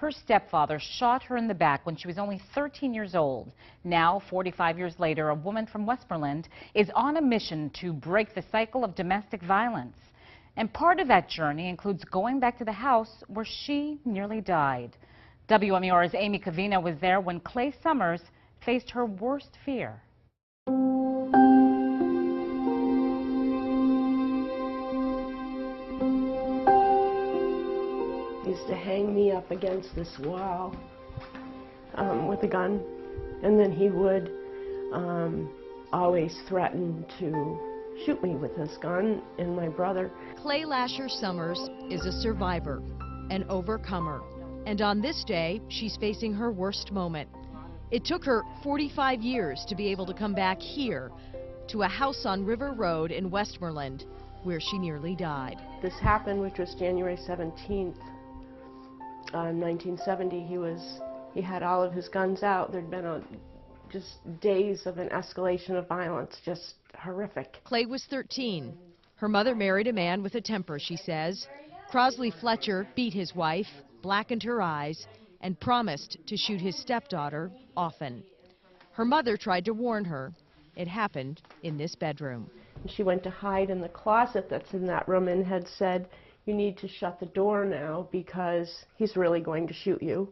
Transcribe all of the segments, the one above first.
Her stepfather shot her in the back when she was only 13 years old. Now, 45 years later, a woman from Westmoreland is on a mission to break the cycle of domestic violence. And part of that journey includes going back to the house where she nearly died. WMUR's Amy Covino was there when Clay Summers faced her worst fear. He used to hang me up against this wall with a gun, and then he would always threaten to shoot me with his gun and my brother. Clay Lasher Summers is a survivor, an overcomer, and on this day, she's facing her worst moment. It took her 45 years to be able to come back here to a house on River Road in Westmoreland, where she nearly died. This happened, which was January 17th, 1970. He had all of his guns out. There'd been just days of an escalation of violence, just horrific. Clay was 13. Her mother married a man with a temper, she says. Crosley Fletcher beat his wife, blackened her eyes, and promised to shoot his stepdaughter often. Her mother tried to warn her. It happened in this bedroom. She went to hide in the closet that's in that room and had said, "You need to shut the door now because he's really going to shoot you."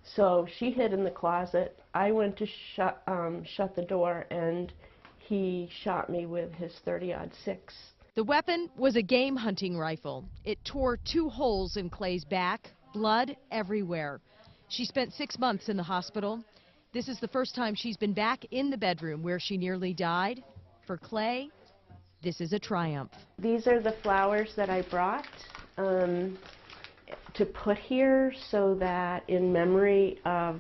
So she hid in the closet. I went to shut the door, and he shot me with his .30-06. The weapon was a game hunting rifle. It tore 2 holes in Clay's back, blood everywhere. She spent 6 months in the hospital. This is the first time she's been back in the bedroom where she nearly died. For Clay, this is a triumph. These are the flowers that I brought to put here so that in memory of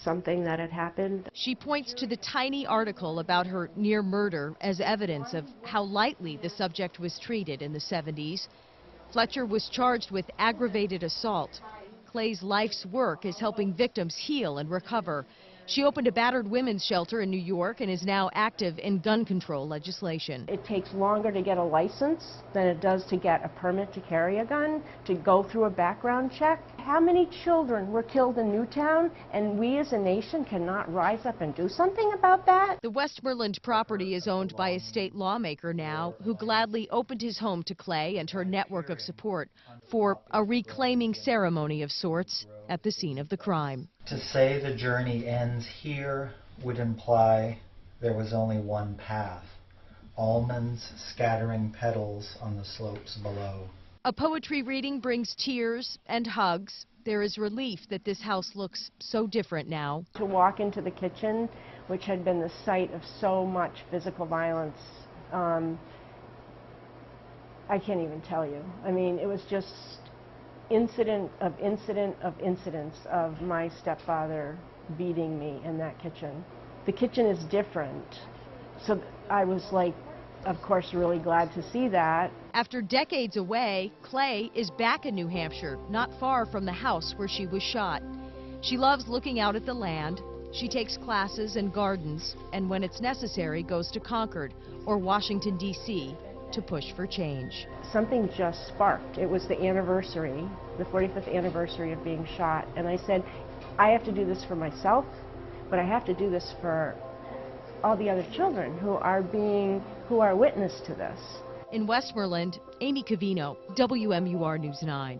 something that had happened. She points to the tiny article about her near murder as evidence of how lightly the subject was treated in the 70s. Fletcher was charged with aggravated assault. Clay's life's work is helping victims heal and recover. She opened a battered women's shelter in New York and is now active in gun control legislation. It takes longer to get a license than it does to get a permit to carry a gun, to go through a background check. How many children were killed in Newtown, and we as a nation cannot rise up and do something about that? The Westmoreland property is owned by a state lawmaker now who gladly opened his home to Clay and her network of support for a reclaiming ceremony of sorts at the scene of the crime. To say the journey ends here would imply there was only one path. Almonds scattering petals on the slopes below. A poetry reading brings tears and hugs. There is relief that this house looks so different now. To walk into the kitchen, which had been the site of so much physical violence, I can't even tell you. I mean, it was just incident of incidents of my stepfather beating me in that kitchen. The kitchen is different, so I was like, of course, really glad to see that. After decades away, Clay is back in New Hampshire, not far from the house where she was shot. She loves looking out at the land. She takes classes and gardens, and when it's necessary, goes to Concord or Washington, D.C. to push for change. Something just sparked. It was the anniversary, the 45th anniversary of being shot, and I said, I have to do this for myself, but I have to do this for all the other children who are witness to this. In Westmoreland, Amy Covino, WMUR News 9.